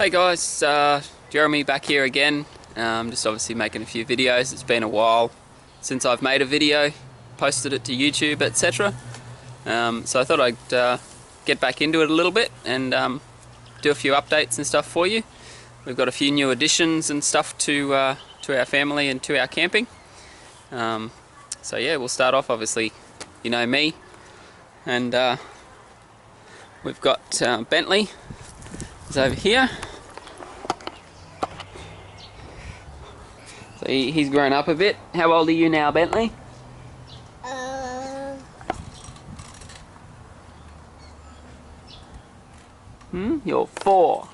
Hey guys, Jeremy back here again. Just obviously making a few videos. It's been a while since I've made a video, posted it to YouTube, etc. So I thought I'd get back into it a little bit and do a few updates and stuff for you. We've got a few new additions and stuff to our family and to our camping. So yeah, we'll start off, obviously, you know me, and we've got Bentley is over here. So he's grown up a bit. How old are you now, Bentley? You're 4.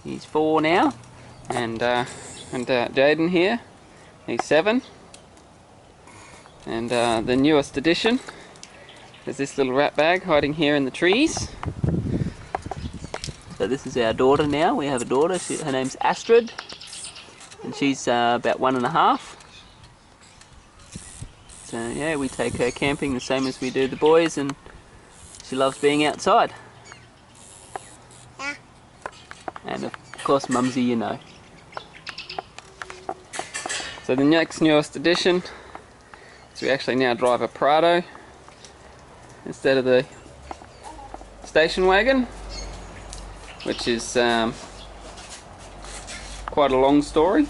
He's 4 now. And Jaden here, he's 7. And the newest addition is this little rat bag hiding here in the trees. So this is our daughter now. We have a daughter. Her name's Astrid. And she's about 1.5. So yeah, we take her camping the same as we do the boys, and she loves being outside. Yeah. And of course Mumsy, you know. So the newest addition is we actually now drive a Prado instead of the station wagon, which is quite a long story.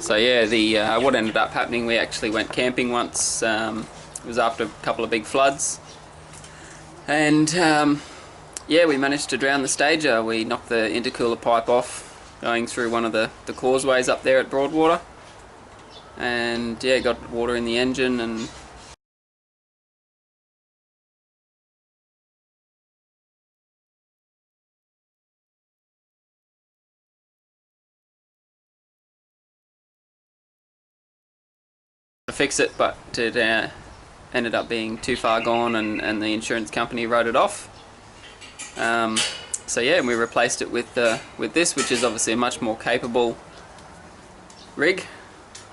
So yeah, what ended up happening, we actually went camping once. It was after a couple of big floods, and yeah, we managed to drown the Stager. We knocked the intercooler pipe off going through one of the causeways up there at Broadwater, and yeah, got water in the engine and to fix it, but it ended up being too far gone, and the insurance company wrote it off. So yeah, we replaced it with this, which is obviously a much more capable rig.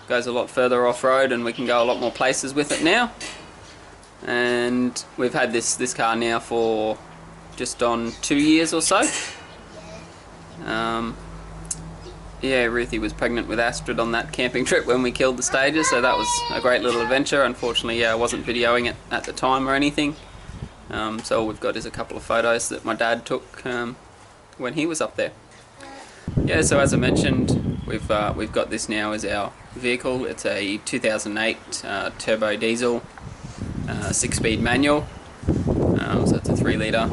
Goes a lot further off-road, and we can go a lot more places with it now. And we've had this car now for just on 2 years or so. Yeah, Ruthie was pregnant with Astrid on that camping trip when we killed the Stager, so that was a great little adventure. Unfortunately, yeah, I wasn't videoing it at the time or anything. So all we've got is a couple of photos that my dad took when he was up there. Yeah, so as I mentioned, we've got this now as our vehicle. It's a 2008 turbo diesel, 6-speed manual. So it's a 3-litre.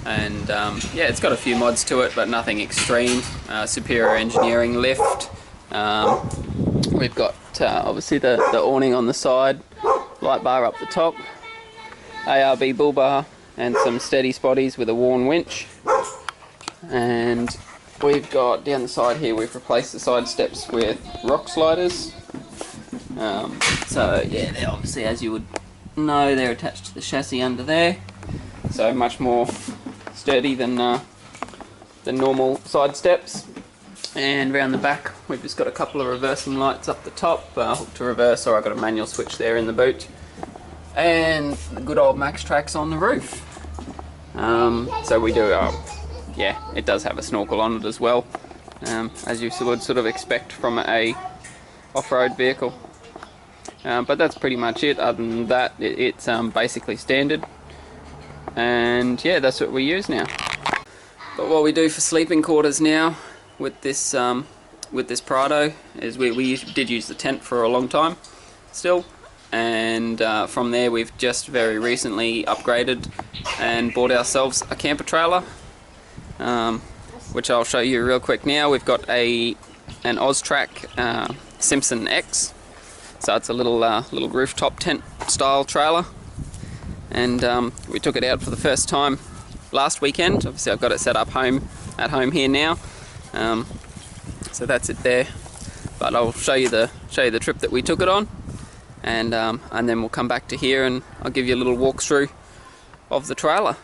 And yeah, it's got a few mods to it, but nothing extreme. Superior engineering lift. We've got obviously the awning on the side, light bar up the top, ARB bull bar, and some steady spotties with a worn winch. And we've got down the side here, we've replaced the side steps with rock sliders. So yeah, they're obviously, as you would know, they're attached to the chassis under there. So much more sturdy than normal side steps. And around the back, we've just got a couple of reversing lights up the top, hook to reverse, or I've got a manual switch there in the boot, and the good old MaxTrax on the roof. So we do, yeah, it does have a snorkel on it as well, as you would sort of expect from a off-road vehicle. But that's pretty much it. Other than that, it's basically standard. And yeah, that's what we use now. But what we do for sleeping quarters now with this Prado is we did use the tent for a long time still, and from there we've just very recently upgraded and bought ourselves a camper trailer, which I'll show you real quick now. We've got an Oztrack Simpson X, so it's a little rooftop tent style trailer. And we took it out for the first time last weekend. Obviously I've got it set up at home here now. So that's it there. But I'll show you the trip that we took it on, and then we'll come back to here and I'll give you a little walkthrough of the trailer.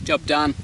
Job done.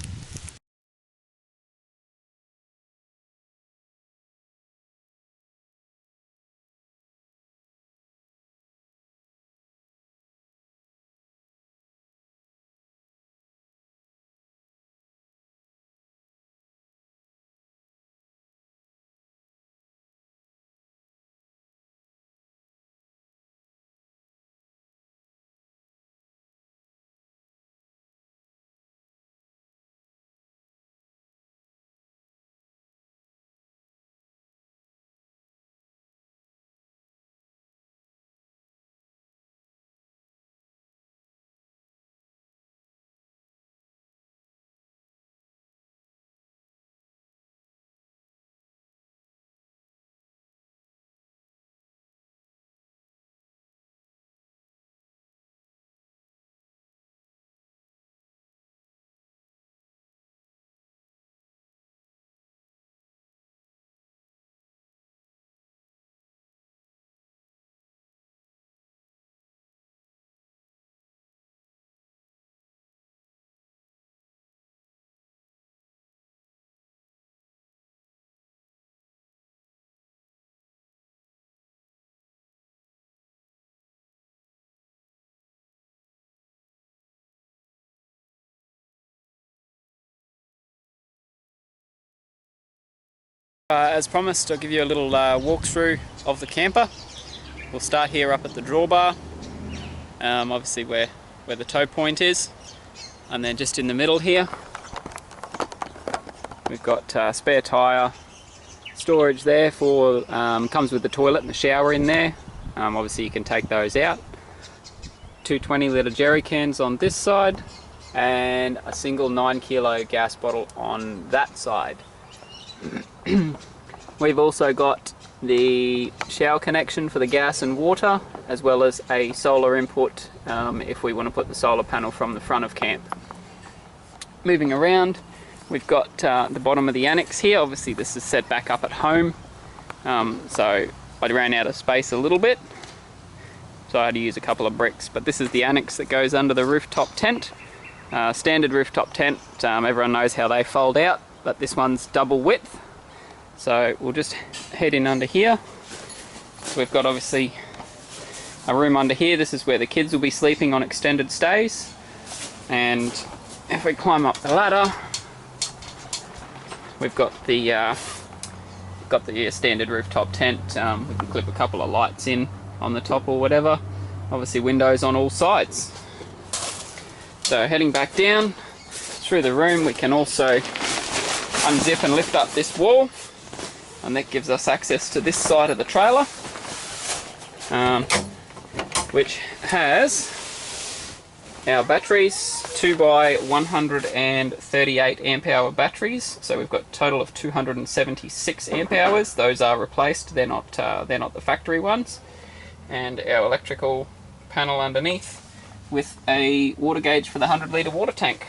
As promised, I'll give you a little walkthrough of the camper. We'll start here up at the drawbar, obviously where the tow point is, and then just in the middle here we've got spare tyre storage there for comes with the toilet and the shower in there. Obviously you can take those out. 2 20-litre jerry cans on this side and a single 9 kilo gas bottle on that side. We've also got the shower connection for the gas and water, as well as a solar input if we want to put the solar panel from the front of camp. Moving around, we've got the bottom of the annex here. Obviously this is set back up at home, so I ran out of space a little bit, so I had to use a couple of bricks. But this is the annex that goes under the rooftop tent. Standard rooftop tent, everyone knows how they fold out, but this one's double width. So we'll just head in under here. So we've got obviously a room under here. This is where the kids will be sleeping on extended stays. And if we climb up the ladder, we've got the standard rooftop tent. We can clip a couple of lights in on the top or whatever. Obviously windows on all sides. So heading back down through the room, we can also unzip and lift up this wall, and that gives us access to this side of the trailer, which has our batteries, 2x 138 amp hour batteries. So we've got a total of 276 amp hours. Those are replaced, they're not the factory ones. And our electrical panel underneath with a water gauge for the 100-litre water tank.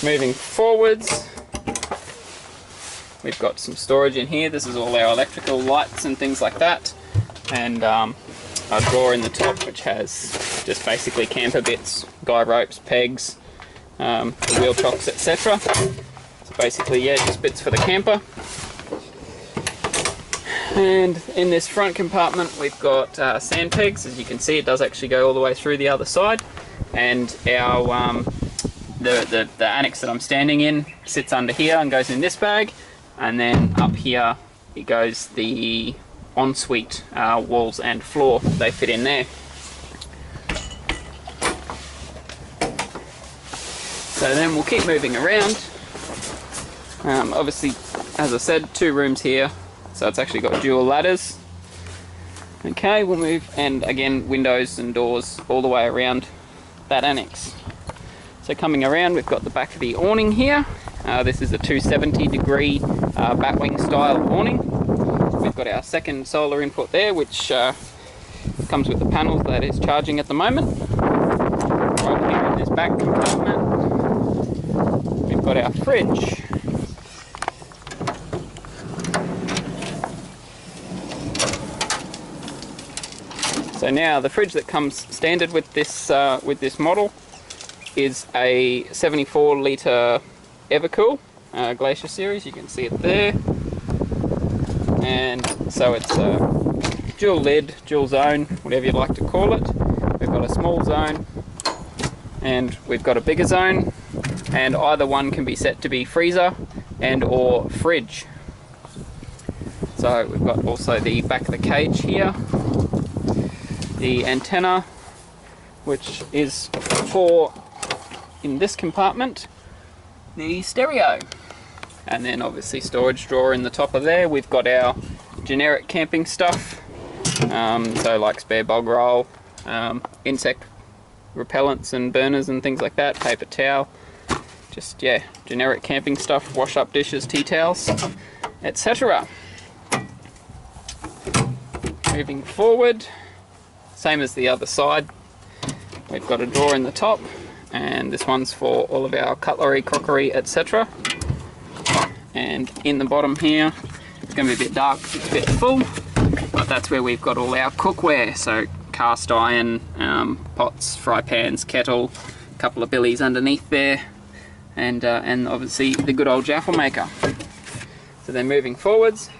Moving forwards, we've got some storage in here. This is all our electrical lights and things like that, and a drawer in the top which has just basically camper bits, guy ropes, pegs, the wheel chocks, etc. So basically, yeah, just bits for the camper. And in this front compartment we've got sand pegs. As you can see, it does actually go all the way through the other side, and our the annex that I'm standing in sits under here and goes in this bag. And then up here it goes the ensuite walls and floor, they fit in there. So then we'll keep moving around. Obviously, as I said, 2 rooms here, so it's actually got dual ladders. Okay, we'll move, and again, windows and doors all the way around that annex. So coming around, we've got the back of the awning here. This is a 270-degree batwing style awning. We've got our second solar input there, which comes with the panels that is charging at the moment. Right here in this back compartment, we've got our fridge. So now the fridge that comes standard with this model is a 74 litre Evercool Glacier series. You can see it there, and so it's a dual lid, dual zone, whatever you'd like to call it. We've got a small zone and we've got a bigger zone, and either one can be set to be freezer and or fridge. So we've got also the back of the cage here, the antenna, which is for, in this compartment, the stereo, and then obviously storage drawer in the top of there. We've got our generic camping stuff, so like spare bog roll, insect repellents and burners and things like that, paper towel, just yeah, generic camping stuff, wash up dishes, tea towels, etc. Moving forward, same as the other side, we've got a drawer in the top, and this one's for all of our cutlery, crockery, etc. And in the bottom here, it's going to be a bit dark, it's a bit full, but that's where we've got all our cookware, so cast iron, pots, fry pans, kettle, a couple of billies underneath there, and obviously the good old jaffle maker. So then moving forwards,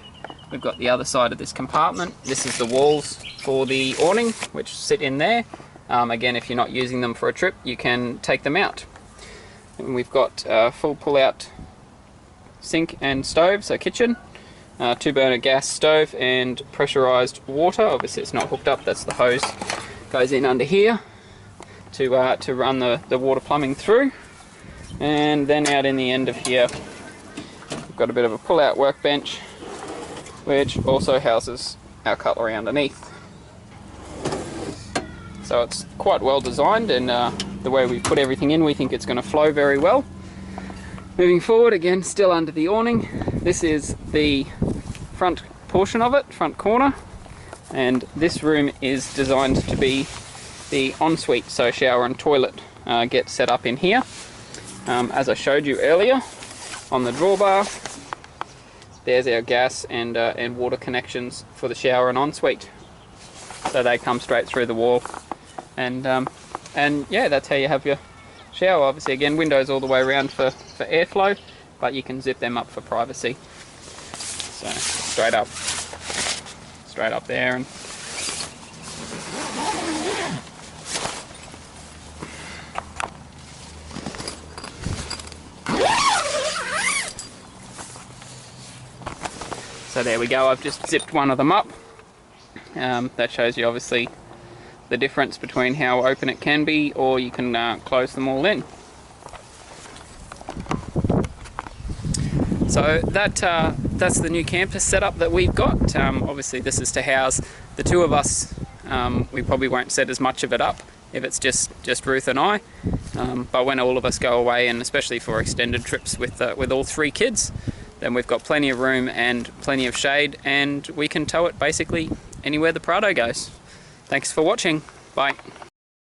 we've got the other side of this compartment. This is the walls for the awning, which sit in there. Again, if you're not using them for a trip, you can take them out. And we've got full pull-out sink and stove, so kitchen, 2-burner gas stove and pressurized water. Obviously it's not hooked up, that's the hose goes in under here to run the water plumbing through. And then out in the end of here, we've got a bit of a pull-out workbench, which also houses our cutlery underneath. So it's quite well designed, and the way we put everything in, we think it's going to flow very well. Moving forward, again, still under the awning, this is the front portion of it, front corner, and this room is designed to be the ensuite, so shower and toilet get set up in here. As I showed you earlier on the drawbar, there's our gas and water connections for the shower and ensuite, so they come straight through the wall. And yeah, that's how you have your shower. Obviously, again, windows all the way around for airflow, but you can zip them up for privacy. So straight up there, and so there we go. I've just zipped one of them up. That shows you obviously the difference between how open it can be, or you can close them all in. So that's the new campus setup that we've got. Obviously this is to house the two of us. We probably won't set as much of it up if it's just Ruth and I, but when all of us go away, and especially for extended trips with all 3 kids, then we've got plenty of room and plenty of shade, and we can tow it basically anywhere the Prado goes. Thanks for watching. Bye.